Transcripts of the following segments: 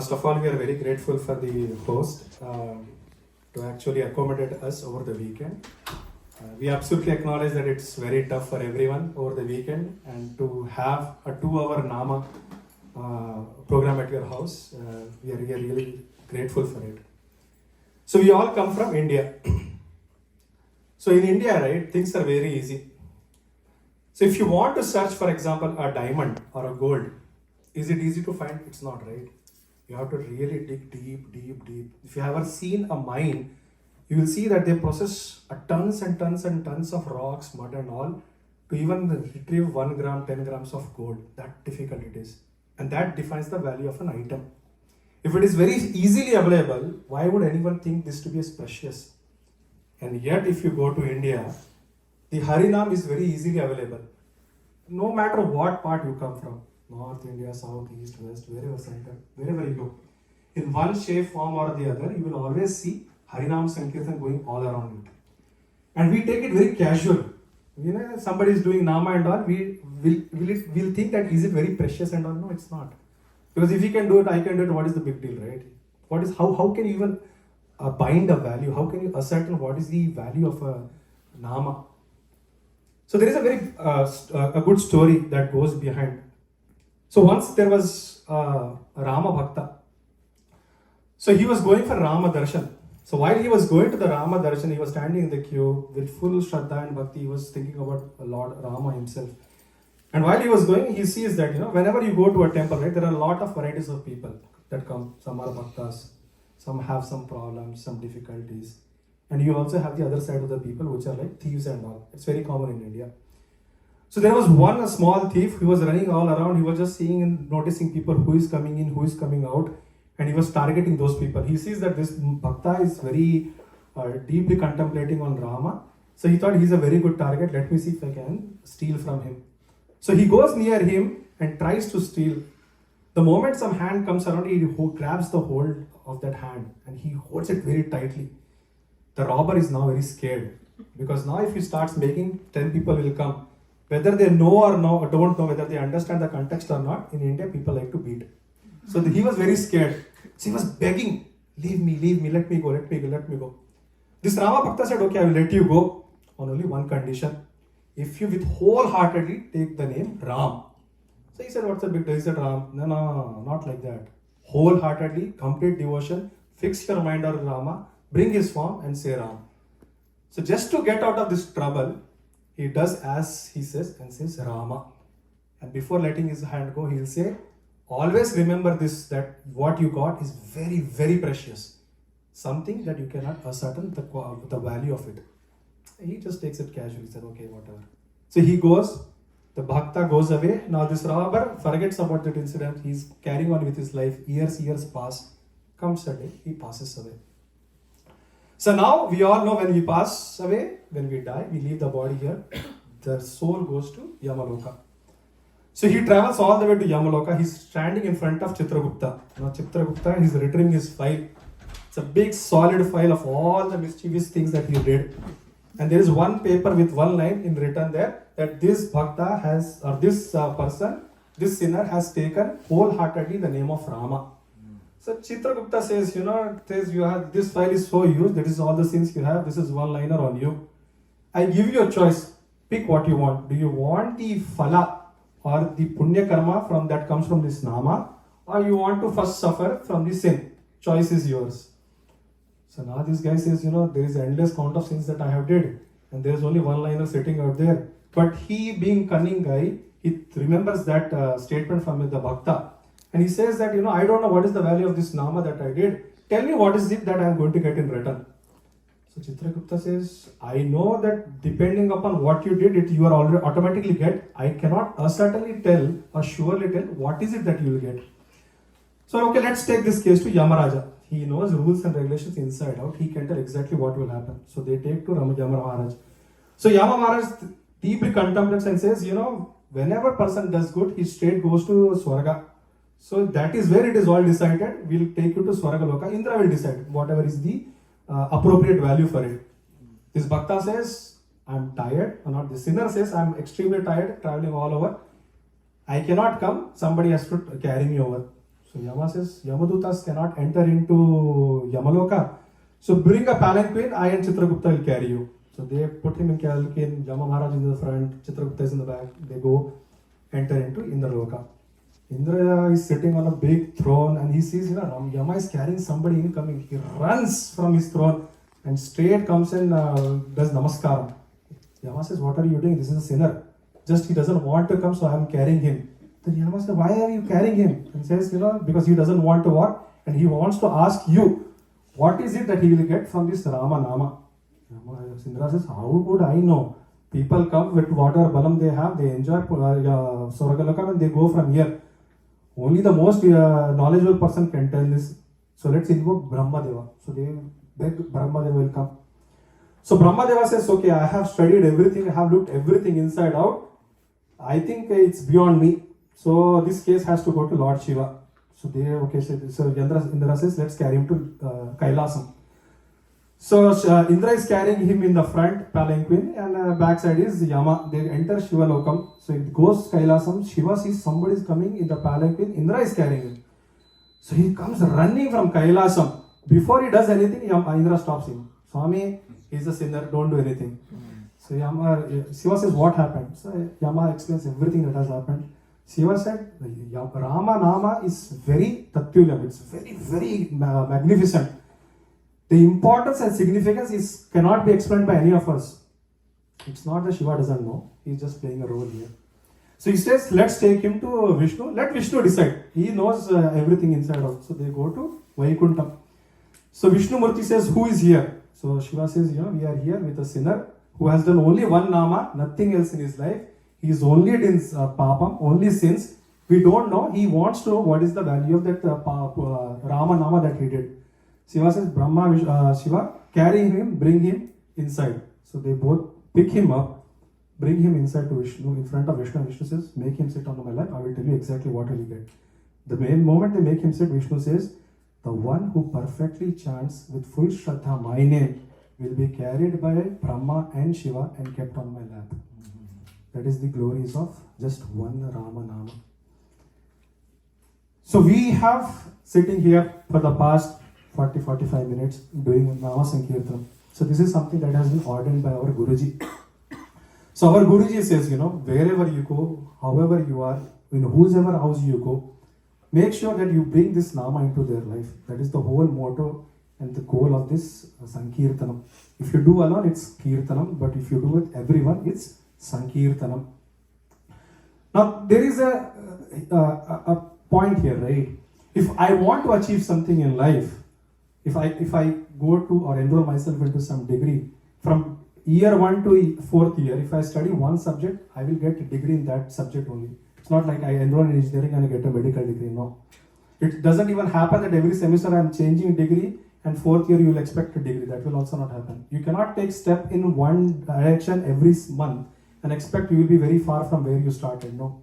First of all, we are very grateful for the host to actually accommodate us over the weekend. We absolutely acknowledge that it's very tough for everyone over the weekend, and to have a 2-hour Nama program at your house, we are really grateful for it. So we all come from India. So in India, right, things are very easy. So if you want to search, for example, a diamond or a gold, is it easy to find? It's not, right? You have to really dig deep. If you have ever seen a mine, you will see that they process tons and tons of rocks, mud and all to even retrieve 1 gram, 10 grams of gold. That difficult it is. And that defines the value of an item. If it is very easily available, why would anyone think this to be as precious? And yet if you go to India, the Harinam is very easily available. No matter what part you come from, North India, South, East, West, wherever center, wherever you go, in one shape, form or the other, you will always see Harinam Sankirtan going all around you. And we take it very casual. You know, somebody is doing Nama and all, we'll think that is it very precious and all. No, it's not. Because if he can do it, I can do it, what is the big deal, right? How can you even bind a value? How can you ascertain what is the value of a Nama? So there is a very a good story that goes behind. So once there was a Rama Bhakta. So he was going for Rama Darshan. So while he was going to the Rama Darshan, he was standing in the queue with full Shraddha and Bhakti. He was thinking about Lord Rama himself. And while he was going, he sees that, whenever you go to a temple, right, there are a lot of varieties of people that come. Some are Bhaktas, some have some problems, some difficulties. And you also have the other side of the people, which are like thieves and all. It's very common in India. So there was one small thief who was running all around. He was just seeing and noticing people who is coming in, who is coming out. And he was targeting those people. He sees that this Bhakta is very deeply contemplating on Rama. So he thought he's a very good target. Let me see if I can steal from him. So he goes near him and tries to steal. The moment some hand comes around, he grabs the hold of that hand and he holds it very tightly. The robber is now very scared, because now if he starts making, 10 people will come. Whether they know or don't know, whether they understand the context or not, in India people like to beat. So he was very scared. So he was begging, leave me, let me go. This Rama Bhakta said, okay, I will let you go on only one condition. If you with wholeheartedly take the name Ram. So he said, what's the big deal? He said, Ram. No, not like that. Wholeheartedly, complete devotion, fix your mind on Rama, bring his form and say Ram. So just to get out of this trouble, he does as he says and says Rama. And before letting his hand go, he'll say, always remember this, that what you got is very, very precious. Something that you cannot ascertain the value of it. He just takes it casually. He said, okay, whatever. So he goes, the Bhakta goes away. Now this robber forgets about that incident. He's carrying on with his life. Years pass. Comes a day, he passes away. So now we all know when we pass away, when we die, we leave the body here. The soul goes to Yamaloka. So he travels all the way to Yamaloka. He's standing in front of Chitragupta. Now Chitragupta, he's retrieving his file. It's a big solid file of all the mischievous things that he did. And there is one paper with one line in written there that this Bhakta has, or this person, this sinner has taken wholeheartedly the name of Rama. So Chitragupta says, you have, this file is so huge, that is all the sins you have, this is one liner on you. I give you a choice, pick what you want. Do you want the phala or the punya karma from that comes from this nama, or you want to first suffer from the sin? Choice is yours. So now this guy says, there is endless count of sins that I have did, and there is only one liner sitting out there. But he, being cunning guy, he remembers that statement from the Bhakta. And he says that, I don't know what is the value of this Nama that I did. Tell me what is it that I am going to get in return. So Chitragupta says, I know that depending upon what you did, you are already automatically get. I cannot certainly tell or surely tell what is it that you will get. So okay, let's take this case to Yamaraja. He knows rules and regulations inside out. He can tell exactly what will happen. So they take to Yama Maharaj. So Yama Maharaj deeply contemplates and says, whenever person does good, his state goes to Swarga. So that is where it is all decided. We'll take you to Swargaloka. Indra will decide whatever is the appropriate value for it. This Bhakta says, I'm tired. Or not, the sinner says, I'm extremely tired, traveling all over. I cannot come. Somebody has to carry me over. So Yama says, Yamadutas cannot enter into Yamaloka. So bring a palanquin, I and Chitragupta will carry you. So they put him in palanquin, Yama Maharaj in the front, Chitragupta is in the back. They go enter into Indraloka. Indra is sitting on a big throne and he sees, Yama is carrying somebody incoming. He runs from his throne and straight comes and does namaskaram. Yama says, what are you doing? This is a sinner. Just he doesn't want to come, so I am carrying him. Then Yama says, why are you carrying him? And says, because he doesn't want to walk and he wants to ask you, what is it that he will get from this Rama Nama? Indra says, how would I know? People come with whatever balam they have, they enjoy Swargalokam and they go from here. Only the most knowledgeable person can tell this. So let's invoke Brahmadeva. So they beg Brahmadeva will come. So Brahmadeva says, okay, I have studied everything, I have looked everything inside out. I think it's beyond me. So this case has to go to Lord Shiva. So Indra says, let's carry him to Kailasam. So Indra is carrying him in the front palanquin and backside is Yama. They enter Shiva Lokam. So it goes Kailasam. Shiva sees somebody is coming in the palanquin. Indra is carrying him. So he comes running from Kailasam. Before he does anything, Indra stops him. Swami, he's a sinner, don't do anything. So Shiva says, what happened? So Yama explains everything that has happened. Shiva said, Rama Nama is very tatyulam. It's very, very magnificent. The importance and significance cannot be explained by any of us. It's not that Shiva doesn't know. He's just playing a role here. So he says, let's take him to Vishnu. Let Vishnu decide. He knows everything inside out. So they go to Vaikuntham. So Vishnu Murti says, who is here? So Shiva says, we are here with a sinner who has done only one nama, nothing else in his life. He is only in papam, only sins. We don't know. He wants to know what is the value of that Rama nama that he did. Shiva says, Shiva, carry him, bring him inside. So they both pick him up, bring him inside to Vishnu, in front of Vishnu. Vishnu says, make him sit on my lap. I will tell you exactly what will you get. The main moment they make him sit, Vishnu says, the one who perfectly chants with full Shraddha my name will be carried by Brahma and Shiva and kept on my lap. That is the glories of just one Rama Nama. So we have sitting here for the past 40-45 minutes doing Nama Sankirtanam. So this is something that has been ordained by our Guruji. So our Guruji says, wherever you go, however you are, in whosever house you go, make sure that you bring this Nama into their life. That is the whole motto and the goal of this Sankirtanam. If you do alone, it's Kirtanam, but if you do with everyone, it's Sankirtanam. Now, there is a point here, right? If I want to achieve something in life, if I go to or enroll myself into some degree, from year 1 to 4th year, if I study one subject, I will get a degree in that subject only. It's not like I enroll in engineering and I get a medical degree, no. It doesn't even happen that every semester I am changing degree and 4th year you will expect a degree. That will also not happen. You cannot take step in one direction every month and expect you will be very far from where you started, no.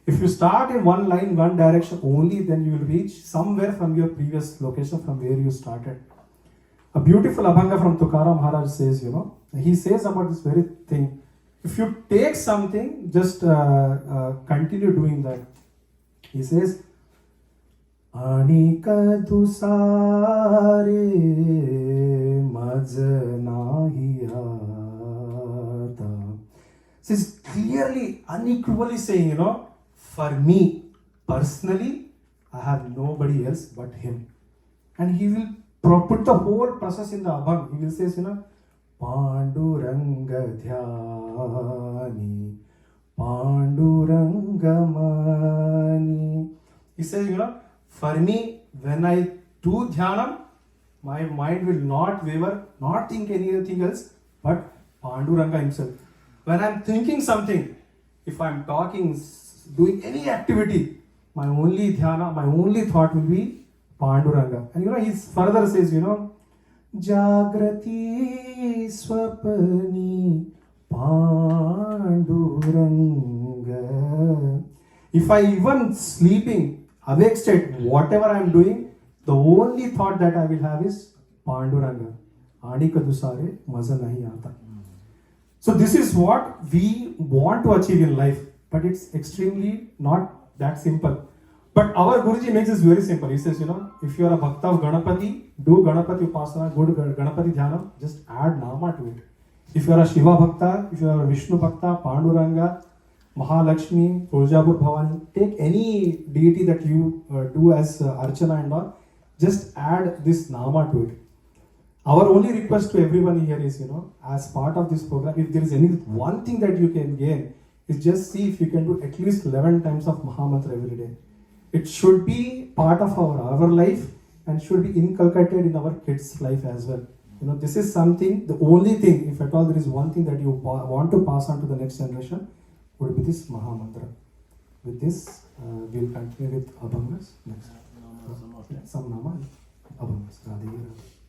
If you start in one line, one direction only, then you will reach somewhere from your previous location from where you started. A beautiful Abhanga from Tukaram Maharaj says, he says about this very thing. If you take something, just continue doing that. He says, Anika dusare maj nahi aata. This is clearly, unequivocally saying, for me, personally, I have nobody else but him. And he will put the whole process in the Abhang. He will say, Panduranga dhyani, Panduranga mani. He says, for me, when I do dhyanam, my mind will not waver, not think anything else, but Panduranga himself. When I am thinking something, if I am talking, doing any activity, my only dhyana, my only thought will be Panduranga. And he further says, Jagrati swapani Panduranga. If I even sleeping, awake state, whatever I am doing, the only thought that I will have is Panduranga. Anika dusare maza nahi aata. So this is what we want to achieve in life, but it's extremely not that simple. But our Guruji makes this very simple. He says, if you are a bhakta of Ganapati, do Ganapati Upasana, good Ganapati Dhyana, just add Nama to it. If you are a Shiva Bhakta, if you are a Vishnu Bhakta, Panduranga, Mahalakshmi, Tuljapur Bhavani, take any deity that you do as Archana and all, just add this Nama to it. Our only request to everyone here is, as part of this program, if there is any one thing that you can gain, is just see if you can do at least 11 times of Mahamantra every day. It should be part of our life and should be inculcated in our kids' life as well. This is something, the only thing, if at all there is one thing that you want to pass on to the next generation, would be this Mahamantra. With this, we'll continue with Abhangas next. Some Nama, Abhangas. Radhe Radhe.